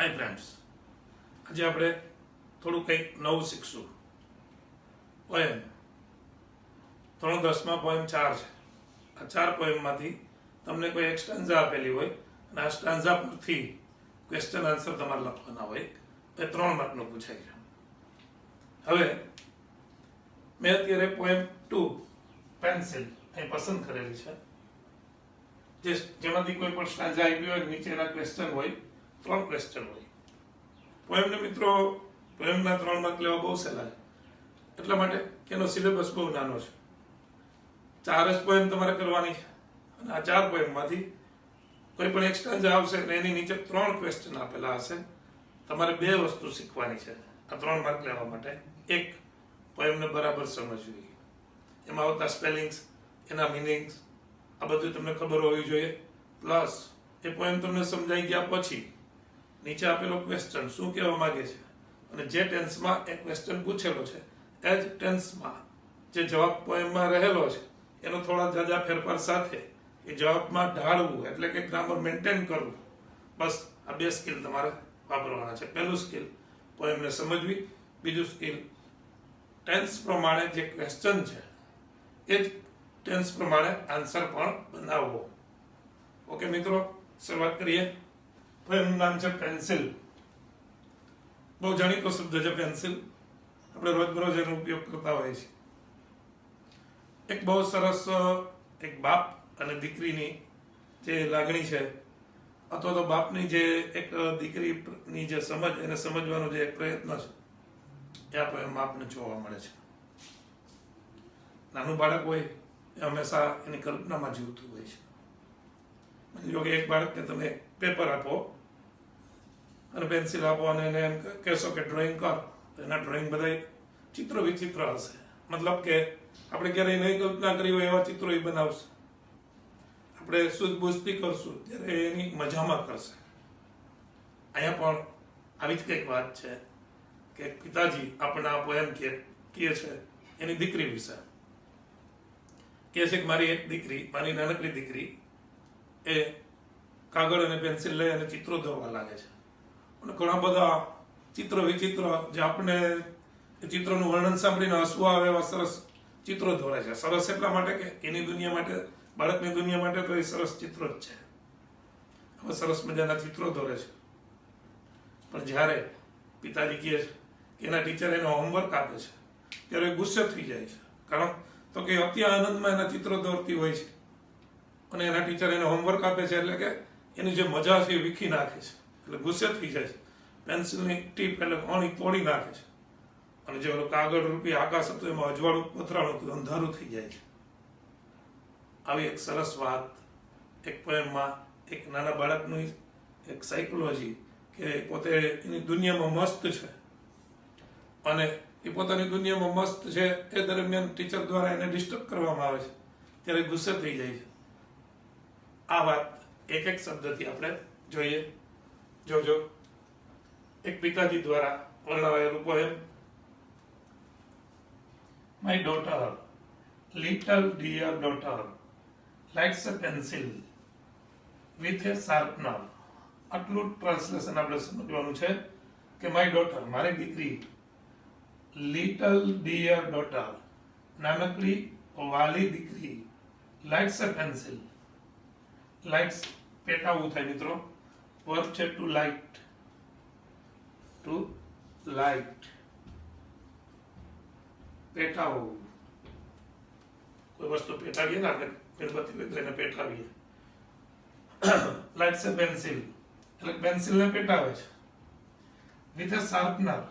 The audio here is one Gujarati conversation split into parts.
હાય ફ્રેન્ડ્સ, આજે આપણે થોડું કંઈક નવું શીખશું. પોએમ 3-10માં પોએમ 4 છે. આ 4 પોએમમાંથી તમને કોઈ એક સ્ટાન્ઝા આપેલી હોય અને આ સ્ટાન્ઝા પરથી ક્વેશ્ચન આન્સર તમારે લખવાના હોય. એ 3 માર્કનું પૂછાય છે. હવે મેં અત્યારે પોએમ 2 પેન્સિલ એ પસંદ કરેલી છે, જેમાંથી કોઈ પણ સ્ટાન્ઝા આપી હોય, નીચેના ક્વેશ્ચન હોય, 3 ક્વેશ્ચન હોય. પોએમને મિત્રો પોએમના 3 માર્ક લેવા બહુ સહેલા છે, એટલા માટે એનો સિલેબસ બહુ નાનો છે. 4 જ પોએમ તમારે કરવાની છે અને આ 4 પોએમમાંથી કોઈ પણ એક સ્ટાન્ઝા આવશે અને એની નીચે 3 ક્વેશ્ચન આપેલા હશે. તમારે 2 વસ્તુ શીખવાની છે આ 3 માર્ક લેવા માટે. એક, પોએમને બરાબર સમજવી, એમાં આવતા સ્પેલિંગ્સ, એના મિનિંગ્સ, આ બધું તમને ખબર હોવી જોઈએ. પ્લસ એ પોએમ તમને સમજાઈ ગયા પછી નીચે આપેલો ક્વેશ્ચન શું કહેવા માંગે છે અને જે ટેન્સમાં એ ક્વેશ્ચન પૂછેલો છે એ જ ટેન્સમાં જે જવાબ પોએમમાં રહેલો છે એનો થોડા જાજા ફેરફાર સાથે એ જવાબમાં ઢાળવું, એટલે કે ગ્રામર મેન્ટેન કરવું. બસ આ 2 સ્કિલ તમારે વાપરવાના છે. પહેલું સ્કિલ પોએમને સમજવી, બીજું સ્કિલ ટેન્સ પ્રમાણે જે ક્વેશ્ચન છે એ જ ટેન્સ પ્રમાણે આન્સર પણ બનાવવો. ઓકે મિત્રો, શરૂઆત કરીએ. પોએમનું નામ છે પેન્સિલ. બહુ જાણીતો શબ્દ છે પેન્સિલ, આપણે રોજબરોજ એનો ઉપયોગ કરતા હોઈએ છીએ. એક બહુ સરસ એક બાપ અને દીકરીની જે લાગણી છે, અથવા તો બાપની જે એક દીકરીની જે સમજ, એને સમજવાનો જે એક પ્રયત્ન છે, એ આ પોએમમાં આપણને જોવા મળે છે. નાનું બાળક હોય એ હંમેશા એની કલ્પનામાં જીવતું હોય છે. માની લો કે એક બાળકને તમે પેપર આપો અને પેન્સિલ આપો અને એને એમ કહેશો કે ડ્રોઈંગ કર, તો એના ડ્રોઈંગ બધા ચિત્ર વિચિત્ર હશે. મતલબ કે આપણે ક્યારેય નહીં કલ્પના કરી હોય એવા ચિત્રો એ બનાવશે. આપણે સૂઝબૂઝથી કરશું ત્યારે એની મજામાં કરશે. અહીંયા પણ આવી જ કંઈક વાત છે કે પિતાજી આપણને આ પોએમ કહે છે એની દીકરી વિશે. કહે છે કે મારી એક દીકરી, મારી નાનકડી દીકરી એ કાગળ અને પેન્સિલ લઈ અને ચિત્રો દોરવા લાગે છે અને ઘણા બધા ચિત્ર વિચિત્ર, જે આપણે એ ચિત્રોનું વર્ણન સાંભળીને હસવા આવે એવા સરસ ચિત્રો દોરે છે. સરસ એટલા માટે કે એની દુનિયા માટે, બાળકની દુનિયા માટે તો એ સરસ ચિત્રો જ છે. હવે સરસ મજાના ચિત્રો દોરે છે. પણ જ્યારે પિતાજી કહે છે કે એના ટીચર એને હોમવર્ક આપે છે ત્યારે ગુસ્સે થઈ જાય છે. કારણ તો કે અતિ આનંદમાં એના ચિત્રો દોરતી હોય છે અને એના ટીચર એને હોમવર્ક આપે છે એટલે કે એની જે મજા છે એ વીખી નાખે છે, એટલે ગુસ્સે થઈ જાય છે. પેન્સિલની ટીપ એટલે કોણી તોડી નાખે છે અને જે ઓલું કાગળ રૂપી આકાશ હતું એમાં અજવાળું પથરાણું હતું, અંધારું થઈ જાય છે. આવી એક સરસ વાત એક પોએમમાં એક નાના બાળકની એક સાયકોલોજી, કે પોતે એની દુનિયામાં મસ્ત છે અને એ પોતાની દુનિયામાં મસ્ત છે એ દરમિયાન ટીચર દ્વારા એને ડિસ્ટર્બ કરવામાં આવે છે ત્યારે ગુસ્સે થઈ જાય છે. આ વાત એક એક શબ્દથી આપણે જોઈએ. જોજો, એક પિતાજી દ્વારા વર્ણવાયેલું poem. My daughter, little dear daughter, likes a pencil with a sharpener. આટલું ટ્રાન્સલેશન આપણે સમજવાનું છે કે માય ડોટર, મારી દીકરી, લિટલ ડિયર ડોટર, નાનકડી વાલી દીકરી, લાઇટ્સ અ પેન્સિલ. લાઇટ્સ પેટાવવું થાય મિત્રો, વર્બ છે ટુ લાઇટ. ટુ લાઇટ, પેટાવવું. કોઈ વસ્તુ પેટાવીએ ને આપણે, મીણબત્તી હોય તો એને પેટાવીએ. લાઇટ્સ અ પેન્સિલ એટલે પેન્સિલને પેટાવે છે. With a sharpener.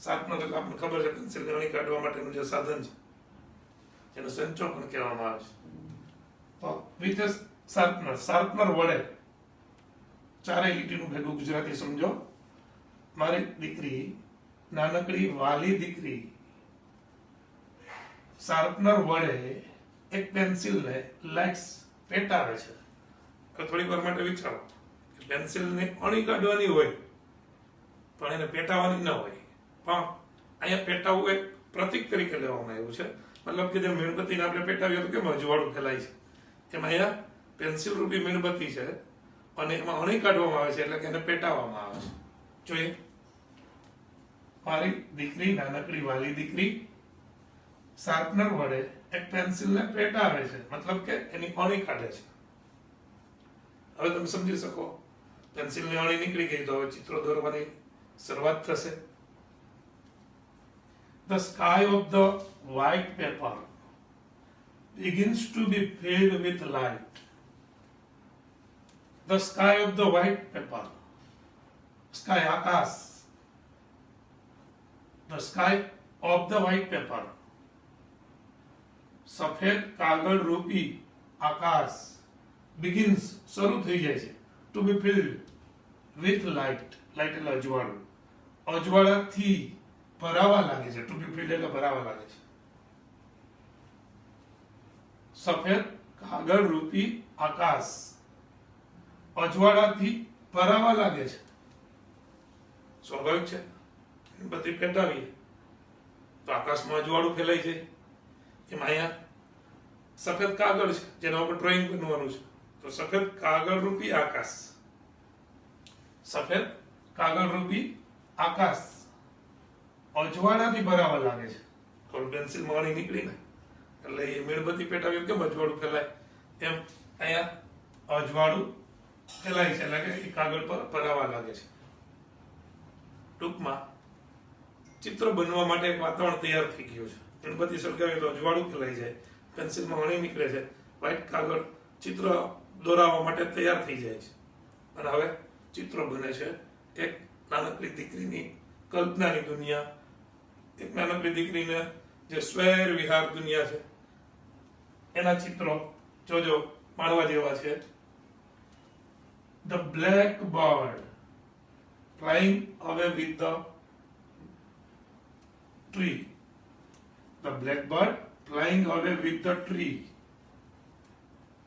શાર્પનર એટલે આપણને ખબર છે પેન્સિલ ગણી કાઢવા માટેનું જે સાધન છે, જેને સંચો પણ કહેવામાં આવે છે. તો વિથ અ શાર્પનર, શાર્પનર વડે. 4 લીટીનું ભેગું ગુજરાતી સમજો. મારી દીકરી, નાનકડી વાલી દીકરી, શાર્પનર વડે એક પેન્સિલને લાઇટ્સ પેટાવે છે. થોડીક વાર માટે વિચારો કે પેન્સિલને અણી કાઢવાની હોય પણ એને પેટાવાની ન હોય. પણ અહીંયા પેટાવવું એક પ્રતીક તરીકે લેવામાં આવ્યું છે. મતલબ કે જે મીણબત્તીને આપણે પેટાવીએ તો કેમ અજવાળું ફેલાય છે, એમાં અહીંયા પેન્સિલ રૂપી મીણબત્તી છે અને એમાં અણી કાઢવામાં આવે છે એટલે કે એને પેટાવવામાં આવે છે. જોઈએ, મારી દીકરી, નાનકડી વાલી દીકરી શાર્પનર વડે એક પેન્સિલને પેટાવે છે, મતલબ કે એની અણી કાઢે છે. હવે તમે સમજી શકો, પેન્સિલની અણી નીકળી ગઈ તો હવે ચિત્રો દોરવાની શરૂઆત થશે. The sky of the white paper begins to be filled with light. The sky of the white paper. Sky, Akash. The sky of the white paper. સફેદ કાગળ રૂપી આકાશ begins, શરૂ થઈ જાય છે, to be filled with light. light એટલે અજવાળું. અજવાળાથી ભરાવા લાગે છે. to be filled એટલે ભરાવા લાગે છે. સફેદ કાગળ રૂપી આકાશ અજવાળાથી ભરાવા લાગે છે. સ્વાભાવિક છે, બધી પેટાવીએ તો આકાશમાં અજવાળું ફેલાઈ જાય. એમાં અહીંયા સફેદ કાગળ છે જેના ઉપર ડ્રોઈંગ બનવાનું છે, તો સફેદ કાગળ રૂપી આકાશ, સફેદ કાગળ રૂપી આકાશ અજવાળાથી ભરાવા લાગે છે. થોડું પેન્સિલ માણી નીકળીને એટલે એ મીણબત્તી પેટાવી કેમ અજવાળું ફેલાય, એમ અહીંયા અજવાળું ફેલાય છે, એટલે કે એ કાગળ પર ભરાવા લાગે છે. ટૂંકમાં ચિત્ર બનવા માટે એક વાતાવરણ તૈયાર થઈ ગયું છે. મીણબત્તી સળગાવીએ તો અજવાળું ફેલાઈ જાય, પેન્સિલમાં અણી નીકળે છે, વ્હાઈટ કાગળ ચિત્ર દોરાવવા માટે તૈયાર થઈ જાય છે. અને હવે ચિત્રો બને છે એક નાનકડી દીકરીની કલ્પનાની દુનિયા, એક નાનકડી દીકરીને જે સ્વૈર વિહાર દુનિયા છે એના ચિત્રો જોજો માણવા જેવા છે. The black bird flying away with the tree. The black bird flying away with the tree.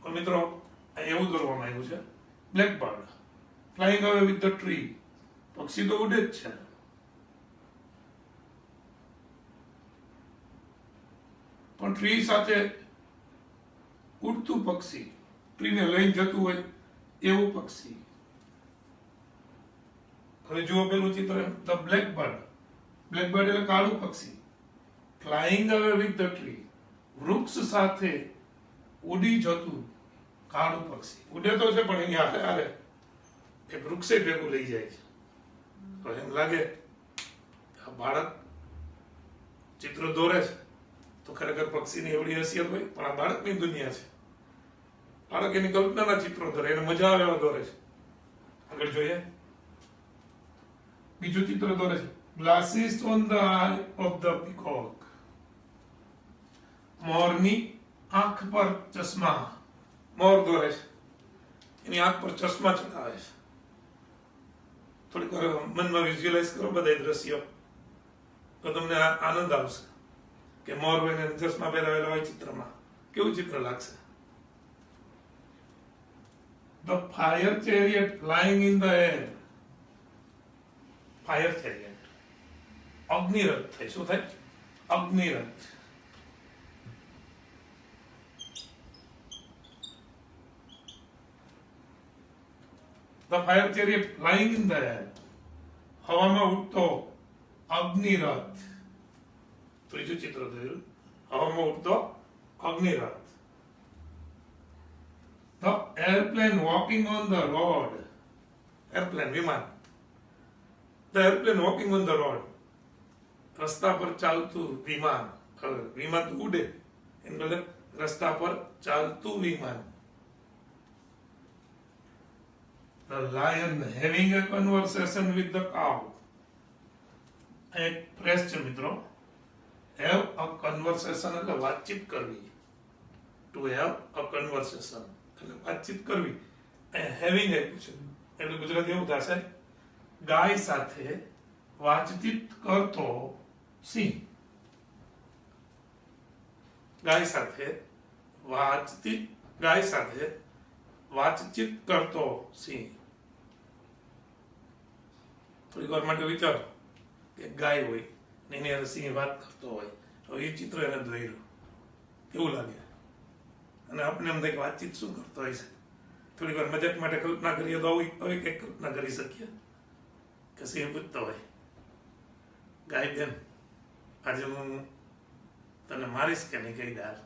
તો મિત્રો એવું દોરવામાં આવ્યું છે, બ્લેક બર્ડ ફ્લાઇંગ અવે વિથ ધ ટ્રી. પક્ષી તો ઉડે જ છે, પણ ટ્રી સાથે ઉડતું પક્ષી, ટ્રીને લઈને જતું હોય એવું પક્ષી. હવે જુઓ પેલું ચિત્ર, the black bird. Black bird એટલે કાળું પક્ષી, ફ્લાઇંગ અવે વિથ ધ ટ્રી, વૃક્ષ સાથે ઉડી જતું કાળું પક્ષી. ઉડે તો છે પણ એની હારે હારે એ વૃક્ષે ભેગું લઈ જાય છે. તો એમ લાગે આ બાળક ચિત્ર દોરે છે તો ખરેખર પક્ષીની એવડી હસિયત હોય, પણ આ બાળકની દુનિયા છે. બાળક એની કલ્પનાના ચિત્રો દોરે, એને મજા આવે એવા દોરે છે. આગળ જોઈએ, બીજું ચિત્ર દોરે છે, glasses on the eye of the peacock. મોરની આંખ પર ચશ્મા. મોર દોરે છે, એની આંખ પર ચશ્મા ચડાવે છે. થોડીક વાર મનમાં વિઝ્યુઅલાઇઝ કરો બધા દ્રશ્યો તો તમને આનંદ આવશે કે મોર હોય ને ચશ્મા પહેરાવેલા હોય ચિત્રમાં, કેવું ચિત્ર લાગશે. The fire chariot flying in the air. Fire chariot, અગ્નિરથ થાય. શું થાય? અગ્નિરથ. The fire chariot flying in the air. હવામાં ઉડતો અગ્નિરથ. ત્રીજું ચિત્ર દોર્યું, હવામાં ઉડતો અગ્નિરથ. The airplane walking on the road. Airplane, વિમાન. The airplane walking on the road. રસ્તા પર ચાલતું વિમાન. વિમાન તો ઉડે, એમ બદલે રસ્તા પર ચાલતું વિમાન. The lion having a conversation with the cow. એક ફ્રેશ છે મિત્રો. Have a conversation એટલે વાતચીત કરવી. To have a conversation એટલે વાતચીત કરવી. હેવિંગ આપ્યું છે એટલે ગુજરાતી એવું થશે, ગાય સાથે વાતચીત કરતો સિંહ. ગાય સાથે વાતચીત કરતો સિંહ. થોડીક વાર માટે વિચારો કે ગાય હોય ને એની હારે સિંહ વાત કરતો હોય, તો એ ચિત્ર એને દોર્યું કેવું લાગે. અને આપણે એમ થાય કે વાતચીત શું કરતો હોય છે. થોડીક વાર મજાક માટે કલ્પના કરીએ તો આવી કંઈક કલ્પના કરી શકીએ. કે સિંહ પૂછતો હોય, ગાય બેન આજે હું તને મારીશ કે નહીં કહી દાલ?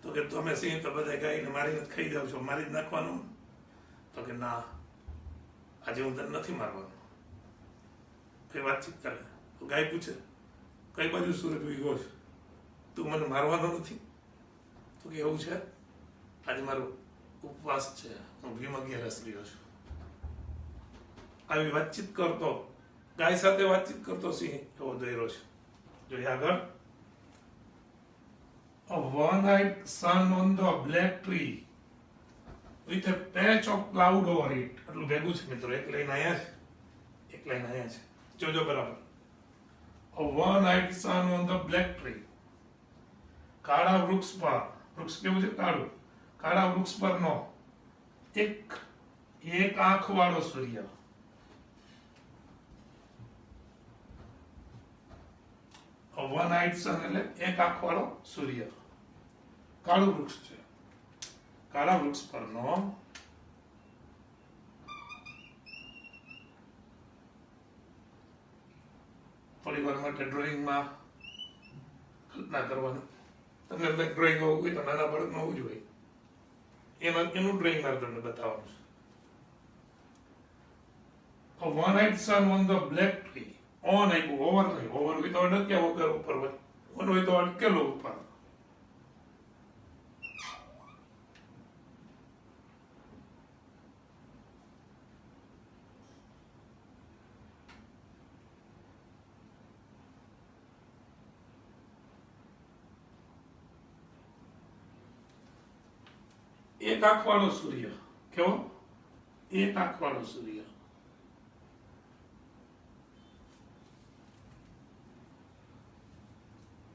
તો કે તમે સિંહ તો બધા ગાયને મારીને જ ખાઈ જાવ છો, મારી જ નાખવાનું? તો કે ના, આજે હું તને નથી મારવાનો. કઈ વાતચીત કરે તો ગાય પૂછે, કઈ બાજુ સૂરજ ઉગ્યો છે? તું મને મારવાનો નથી? તો કે એવું છે, આજે મારો ઉપવાસ છે, હું ભીમ અગિયારસ રહ્યો છું. આવી વાતચીત કરતો, ગાય સાથે વાતચીત કરતો સિંહ એવો દોર્યો છે. જોઈએ આગળ. A one-eyed sun on the black tree with a patch of cloud over it. એટલું ભેગું છે મિત્રો, એક લાઈન અહીંયા છે, એક લાઈન અહીંયા છે. જોજો બરાબર. A one-eyed sun on the black tree. કાળા વૃક્ષ પર, વૃક્ષ કેવું છે? કાળું. કાળા વૃક્ષ પરનો એક આંખ વાળો સૂર્ય. one-eyed sun એટલે એક આંખ વાળો સૂર્ય. કાળું વૃક્ષ છે. કાળા વૃક્ષ પરનો થોડી વાર માટે ડ્રોઈંગમાં કલ્પના કરવાનું. તમને ડ્રોઈંગ હોવું હોય તો નાના બાળકનું હોવું જ હોય, એનું ડ્રોઈંગ મારે તમને બતાવવાનું છે. A one-eyed sun on the black tree. On આપ્યું, ઓવર નહીં. ઓવર હોય તો અડક્યા વગર ઉપર હોય, ઓન હોય તો અટકેલો ઉપર. એક આંખ વાળો સૂર્ય. કેવો? એક આંખ વાળો સૂર્ય.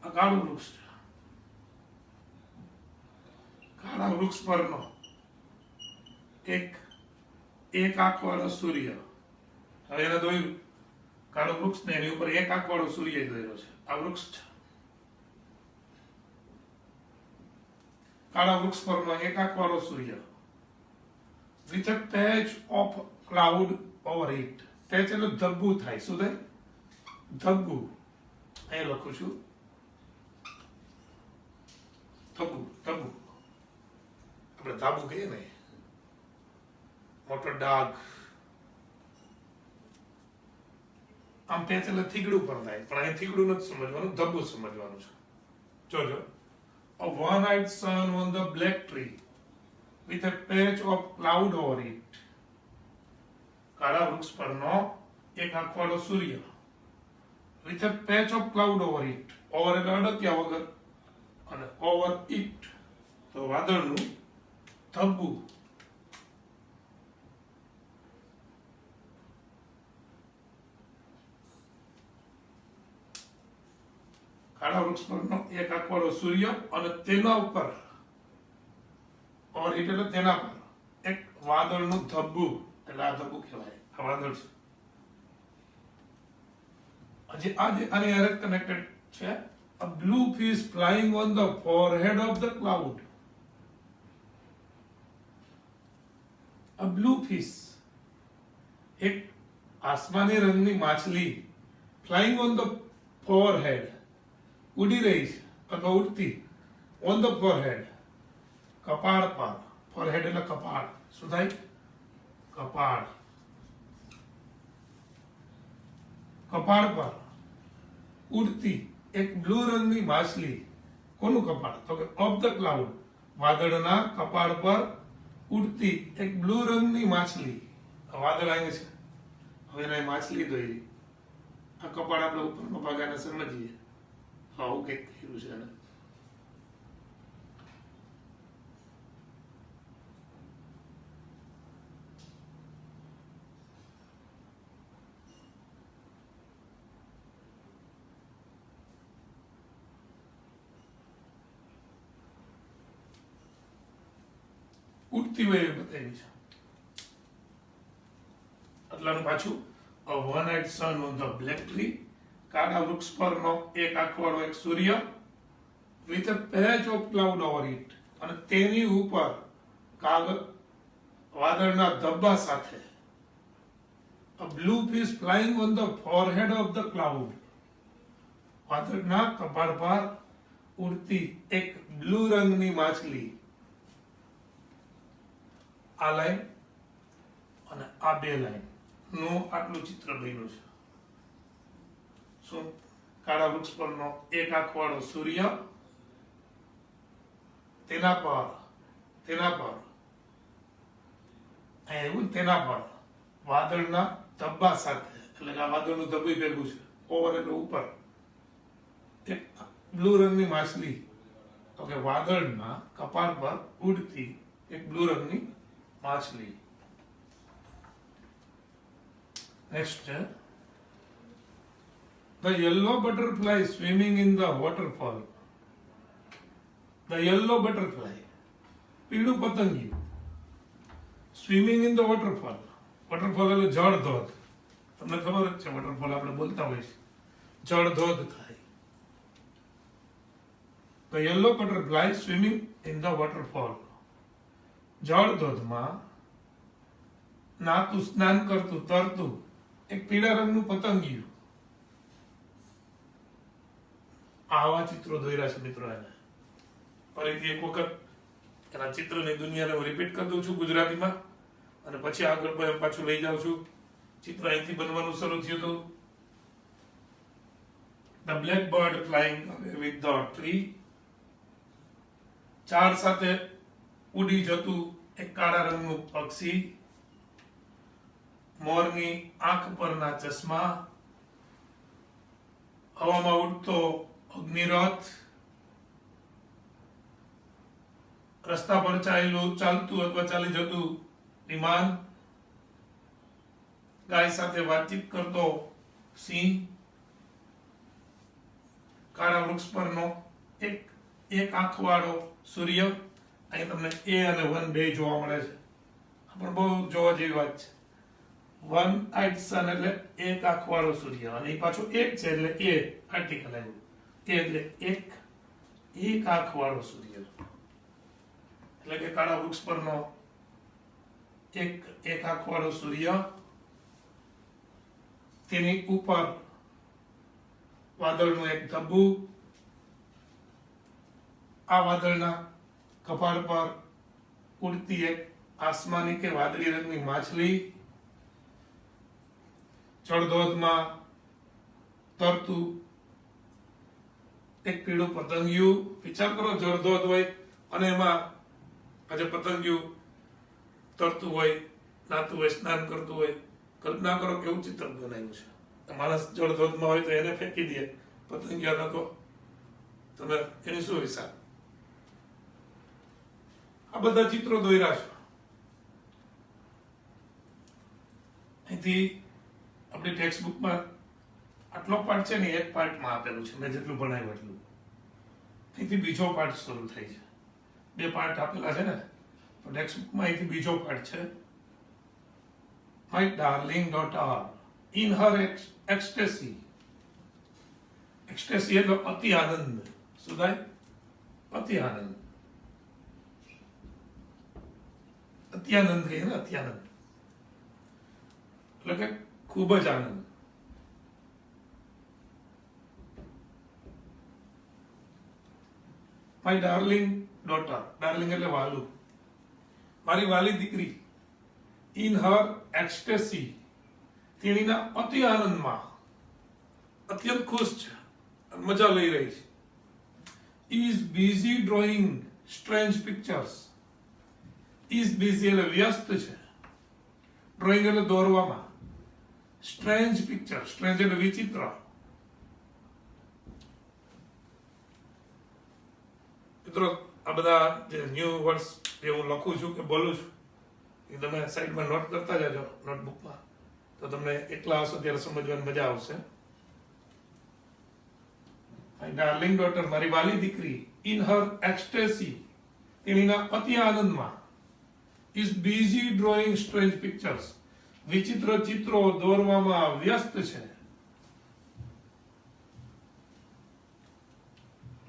આ કાળું વૃક્ષ છે. કાળા વૃક્ષ પરનો એક આંખ વાળો સૂર્ય. હવે એને દોર્યું કાળું વૃક્ષ ને એની ઉપર એક આંખ વાળો સૂર્ય દોર્યો છે. આ વૃક્ષ છે. કાળા વૃક્ષ પરનો એક આંખ વાળો સૂર્ય with a patch of cloud over it. Patch એટલે ધબ્બુ થાય. શું થાય? ધબ્બુ. અહીં લખું છું ધબ્બુ. ધબ્બુ આપણે ધાબુ કહીએ ને, મોટો ડાઘ. આમ પેચ એટલે થીગડું પણ થાય, પણ અહીં થીગડું નથી સમજવાનું, ધબ્બુ સમજવાનું છે. જોજો. A one-eyed sun on the black tree with a patch of cloud over it. કાળા વૃક્ષ પરનો એક આંખ વાળો સૂર્ય with a patch of cloud over it. over એટલે અડક્યા વગર, અને over it તો વાદળનું ધબ્બુ. કાળા વૃક્ષ પરનો એક આંખ વાળો સૂર્ય અને તેના ઉપર ઓર એટલે તેના પર એક વાદળનું ધબ્બુ. એટલે આ ધબ્બુ કહેવાય, આ વાદળ છે. હજી આની હારે કનેક્ટેડ છે. A blue fish flying on the forehead of the cloud. A blue fish, એક આસમાની રંગની માછલી flying on the forehead, ઉડી રહી છે અથવા ઉડતી. on the forehead, કપાળ પર. forehead એટલે કપાળ. શું થાય? કપાળ. કપાળ પર ઉડતી એક બ્લુ રંગની માછલી. કોનું કપાળ? તો કે ઓફ ધ ક્લાઉડ, વાદળના કપાળ પર ઉડતી એક બ્લુ રંગની માછલી. વાદળ અહીંયા છે, હવે એને માછલી દોરી. આ કપાળ આપણે ઉપરનો ભાગ આને સમજીએ. આવું કંઈક કર્યું છે એને. ઉડતી હોય એ બતાવી છે. એટલાનું પાછું. A one-eyed sun on the black tree. કાળા વૃક્ષ પરનો એક આંખ વાળો એક સૂર્ય with a patch of cloud over it. અને તેની ઉપર વાદળના ધબ્બા સાથે. A blue fish flying on the forehead of the cloud. વાદળના કપાળ પર ઉડતી એક બ્લુ રંગની માછલી. આ લાઈન અને આ બે લાઈન નું આટલું ચિત્ર બન્યું છે. શું? કાળા વૃક્ષ પરનો એક આંખવાળો સૂર્ય, તેના પર એવું તેના પર વાદળના ધબ્બા સાથે, એટલે કે આ વાદળનું ધબ્બું ભેગું છે, ઓવર એટલે ઉપર, એક બ્લુ રંગની માછલી. તો કે વાદળના કપાળ પર ઉડતી એક બ્લુ રંગની માછલી. નેક્સ્ટ છે The yellow butterfly swimming in the waterfall. The yellow butterfly, પીળું પતંગિયું, swimming in the waterfall. Waterfall એટલે જળ ધોધ. તમને ખબર જ છે વોટરફોલ આપણે બોલતા હોય છે, જળ ધોધ થાય. The yellow butterfly swimming in the waterfall. જળ ધોધમાં નાતું, સ્નાન કરતું, તરતું એક પીળા રંગનું પતંગિયું. આવા ચિત્રો દોર્યા છે મિત્રો. એને ફરીથી એક વખત એના ચિત્રની દુનિયાને હું રિપીટ કરી દઉં છું ગુજરાતીમાં, અને પછી આગળ પાછું લઈ જાઉં છું. ચિત્ર અહીંથી બનવાનું શરૂ થયું હતું. The blackbird flying away with the tree. ઝાડ સાથે ઉડી જતું એક કાળા રંગનું પક્ષી. મોરની આંખ પરના ચશ્મા. હવામાં ઉડતો અગ્નિરથ. રસ્તા પર ચાલતું અથવા ચાલી જતું વિમાન. ગાય સાથે વાતચીત કરતો સિંહ. કાળા વૃક્ષ પરનો એક આંખવાળો સૂર્ય. અહીં તમને એ અને 1 બે જોવા મળે છે, પણ બહુ જોવા જેવી વાત છે. 1-eyed sun એટલે એક આંખવાળો સૂર્ય, અને એ પાછું એક છે એટલે એ આર્ટિકલ આવ્યું. એ એટલે એક આંખવાળો સૂર્ય, એટલે કે કાળા વૃક્ષ પરનો એક આંખવાળો સૂર્ય. તેની ઉપર વાદળનું એક ધબ્બું. આ વાદળના કપાળ પર ઉડતી એક આસમાની કે વાદળી રંગની માછલી. જળધોધમાં તરતું એક પીળું પતંગિયું. વિચાર કરો, જળધોધ હોય અને એમાં આજે પતંગિયું તરતું હોય, નાતું હોય, સ્નાન કરતું હોય. કલ્પના કરો કેવું ચિત્ર બનાવ્યું છે. માણસ જળધોધમાં હોય તો એને ફેંકી દે, પતંગિયા તો તમે એની શું હિસાબ. આ બધા ચિત્રો દોર્યા છે. અહીંથી આપણી ટેક્સ્ટ બુકમાં આટલો પાર્ટ છે ને, એક પાર્ટમાં આપેલું છે, મેં જેટલું ભણાવ્યું એટલું. અહીંથી બીજો પાર્ટ શરૂ થાય છે. 2 પાર્ટ આપેલા છે ને, તો ટેક્સ્ટ બુકમાં અહીંથી બીજો પાર્ટ છે. My darling daughter, in her ecstasy. એક્સ્ટેસી એટલે અતિ આનંદ. શું થાય? અતિ આનંદ. અત્યાનંદ કહીએ ને, અત્યાનંદ એટલે કે ખૂબ જ આનંદ. My darling daughter. ડાર્લિંગ એટલે વાલું, મારી વાલી દીકરી. ઇન હર એક્સ્ટેસી, તેણીના અતિ આનંદમાં, અત્યંત ખુશ છે, મજા લઈ રહી છે. Is busy drawing strange pictures. Is busy એટલે વ્યસ્ત છે, ડ્રોઈંગ એટલે દોરવામાં, સ્ટ્રેન્જ પિક્ચર, સ્ટ્રેન્જ એટલે વિચિત્ર. મિત્રો, આ બધા જે ન્યૂ વર્ડ્સ જે હું લખું છું કે બોલું છું, એ તમે સાઈડમાં નોટ કરતા જાજો નોટબુકમાં, તો તમને એકલા હશો ત્યારે સમજવાની મજા આવશે. માય ડાર્લિંગ ડોટર, મારી વાલી દીકરી. ઇન હર એક્સ્ટેસી, તેણીના અતિ આનંદમાં. Is busy drawing strange pictures, વિચિત્ર ચિત્રો દોરવામાં વ્યસ્ત છે.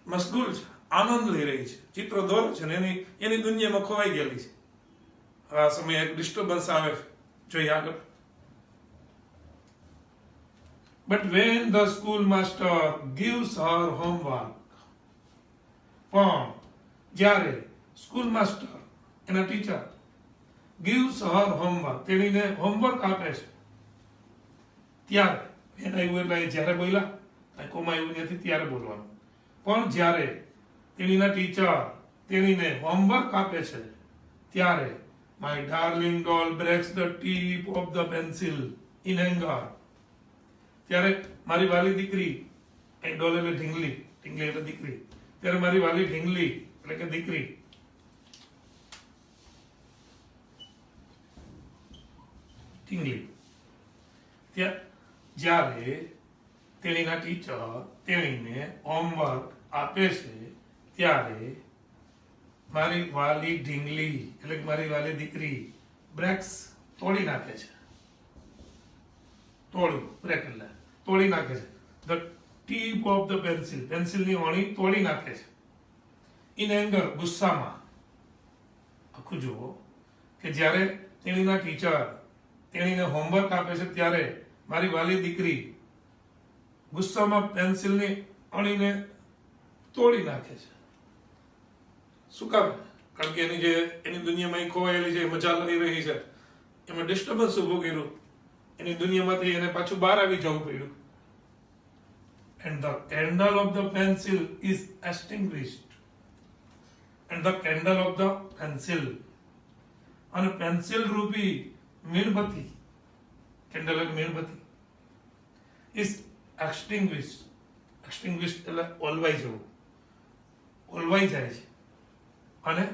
મશગુલ છે, આનંદ લઈ રહી છે, ચિત્રો દોરે છે ને એની દુનિયામાં ખોવાઈ ગયેલી છે. આ સમયે એક ડિસ્ટર્બન્સ આવે છે, જોઈએ આગળ. But when the schoolmaster gives her homework, પણ જ્યારે સ્કૂલ માસ્ટર એના ટીચર gives her homework તેણીને હોમવર્ક આપે છે ત્યારે એને આવ્યું એટલે જ્યારે બોલ્યા કોમાં આવ્યું નથી ત્યારે બોલવાનું પણ જ્યારે તેણીના ટીચર તેણીને હોમવર્ક આપે છે ત્યારે my darling doll breaks the tip of the pencil in anger ત્યારે મારી વાલી દીકરી એ ડોલ એટલે ઢીંગલી ઢીંગલી એટલે દીકરી ત્યારે મારી વાલી ઢીંગલી એટલે કે દીકરી ઢીંગલી જ્યારે તેણીના ટીચર તેણીને હોમવર્ક આપે છે ત્યારે મારી વાલી ઢીંગલી એટલે કે મારી વાલી દીકરી બ્રેક્સ તોડી નાખે છે તોડવું બ્રેક એટલે તોડી નાખે છે the tip of the pencil પેન્સિલની ઓણી તોડી નાખે છે ઇન એંગર ગુસ્સામાં આખું જુઓ કે જ્યારે તેણીના ટીચર તેણીને હોમવર્ક આપે છે ત્યારે મારી વાલી દીકરી ગુસ્સામાં પેન્સિલની અણીને તોડી નાખે છે શું કામ કારણ કે એની દુનિયામાં ખોવાયેલી છે મજા લઈ રહી છે એમાં ડિસ્ટર્બન્સ ઊભું કર્યું એની દુનિયામાંથી એને પાછું બહાર આવી જવું પડ્યું and the candle of the pencil is extinguished and the candle of the pencil અને પેન્સિલ રૂપી મીણબત્તી કેન્ડલ એટલે મીણબત્તી is extinguished એટલે ઓલવાઈ જવું ઓલવાઈ જાય છે અને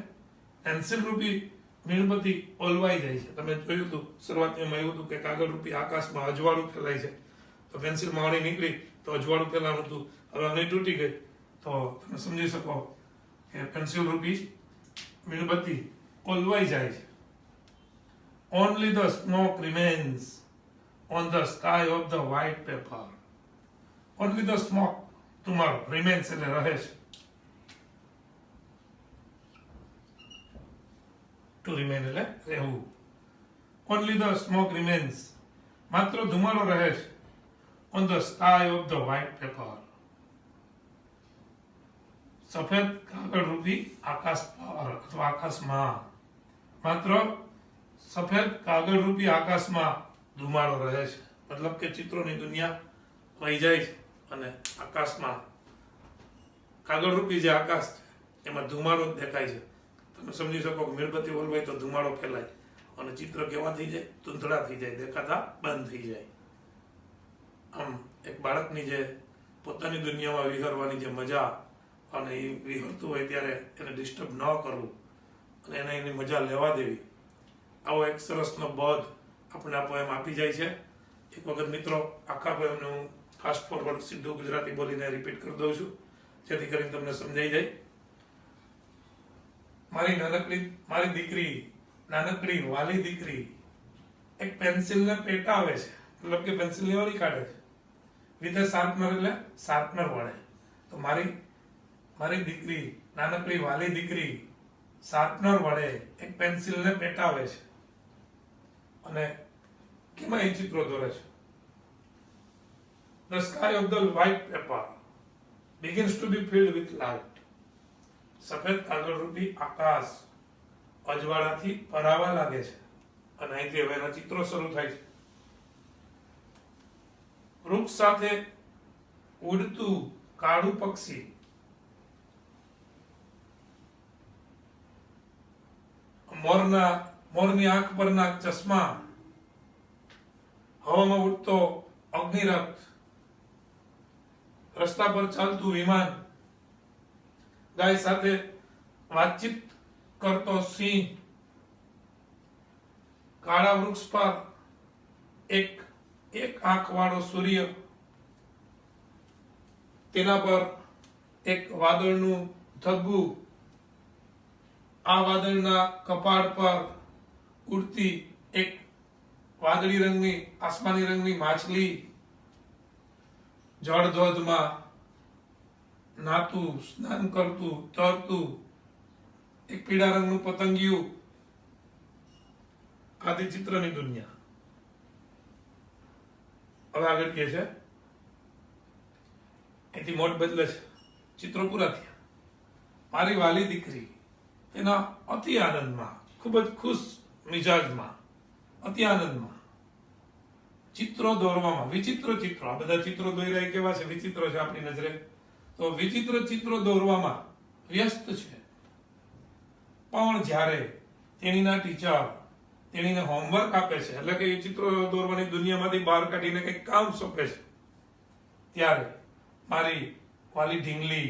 પેન્સિલ રૂપી મીણબત્તી ઓલવાઈ જાય છે તમે જોયું હતું શરૂઆતમાં એવું હતું કે કાગળ રૂપી આકાશમાં અજવાળું ફેલાય છે તો પેન્સિલમાં અણી નીકળી તો અજવાળું ફેલાવાનું હતું હવે અણી તૂટી ગઈ તો તમે સમજી શકો કે પેન્સિલ રૂપી મીણબત્તી ઓલવાઈ જાય છે only the smoke remains on the sky of the white paper only the smoke tomorrow remains એટલે રહે છે to remain એટલે રહેવું only the smoke remains માત્ર ધુમાડો રહે છે on the sky of the white paper સફેદ કાગળ રૂપી આકાશ પર અથવા આકાશમાં માત્ર સફેદ કાગળ રૂપી આકાશમાં ધુમાડો રહે છે મતલબ કે ચિત્રોની દુનિયા વહી જાય છે અને આકાશમાં કાગળ રૂપી જે આકાશ છે એમાં ધુમાડો જ દેખાય છે તમે સમજી શકો કે મીણબત્તી ઓલવાય તો ધુમાડો ફેલાય અને ચિત્ર કેવા થઈ જાય ધૂંધળા થઈ જાય દેખાતા બંધ થઈ જાય આમ એક બાળકની જે પોતાની દુનિયામાં વિહરવાની જે મજા અને એ વિહરતું હોય ત્યારે એને ડિસ્ટર્બ ન કરવું અને એને એની મજા લેવા દેવી આવો એક સરસનો બોધ આપણે આ પોએમ આપી જાય છે એક વખત મિત્રો આખા પોએમને હું ફાસ્ટ ફોરવર્ડ સીધું ગુજરાતી બોલીને રિપીટ કરી દઉં છું જેથી કરીને તમને સમજાઈ જાય મારી દીકરી નાનકડી વાલી દીકરી એક પેન્સિલને પેટાવે છે મતલબ કે પેન્સિલની ઓળી કાઢે છે વિથ શાર્પનર એટલે શાર્પનર વડે તો મારી દીકરી નાનકડી વાલી દીકરી શાર્પનર વડે એક પેન્સિલને પેટાવે છે અને કેમાં એ ચિત્રો દોરે છે The sky of the white paper begins to be filled with light. સફેદ કાગળ રૂપી આકાશ અજવાળાથી ભરાવા લાગે છે અને અહીંથી હવે એના ચિત્રો શરૂ થાય છે વૃક્ષ સાથે ઉડતું કાળું પક્ષી મોરની આંખ પરના ચશ્મા હવામાં ઉડતો અગ્નિરથ રસ્તા પર ચાલતું વિમાન ગાય સાથે વાતચીત કરતો સિંહ કાળા વૃક્ષ પર એક આંખ વાળો સૂર્ય તેના પર એક વાદળનું ધબ્બું આ વાદળના કપાળ પર ઉડતી એક વાદળી રંગની આસમાની રંગની માછલી જળધોધમાં નાતું સ્નાન કરતું તરતું એક પીળા રંગનું પતંગિયું આદિ ચિત્રની દુનિયા હવે આગળ કહે છે અહીંથી મોટ બદલે છે. ચિત્રો પૂરા થયા. મારી વાલી દીકરી એના અતિ આનંદમાં, ખૂબ જ ખુશ મિજાજમાં, અતિ આનંદમાં, ચિત્રો દોરવામાં, વિચિત્ર ચિત્રો, આ બધા ચિત્રો દોર્યા કેવા છે? વિચિત્ર છે આપણી નજરે. તો વિચિત્ર ચિત્રો દોરવામાં વ્યસ્ત છે. પણ જ્યારે તેણીના ટીચર તેણીને હોમવર્ક આપે છે, એટલે કે એ ચિત્રો દોરવાની દુનિયામાંથી બહાર કાઢીને કંઈક કામ સોંપે છે, ત્યારે મારી વાલી ઢીંગલી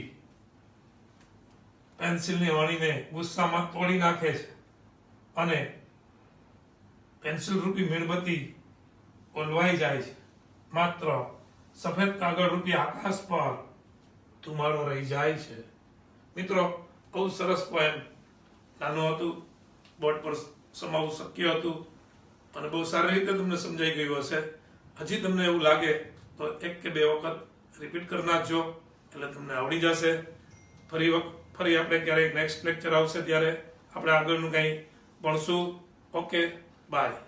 પેન્સિલની વણીને ગુસ્સામાં તોડી નાખે છે અને પેન્સિલ રૂપી મીણબત્તી ઓલવાઈ જાય છે. માત્ર સફેદ કાગળ રૂપી આકાશ પર ધુમાડો રહી જાય છે. મિત્રો, બહુ સરસ પોએમ, નાનું હતું, બોર્ડ પર સમાવવું શક્ય હતું અને બહુ સારી રીતે તમને સમજાઈ ગયું હશે. હજી તમને એવું લાગે તો 1 કે 2 વખત રિપીટ કરી નાખજો, એટલે તમને આવડી જશે. ફરી આપણે ક્યારેક નેક્સ્ટ લેક્ચર આવશે ત્યારે આપણે આગળનું કંઈ ભણશું. Okay, by.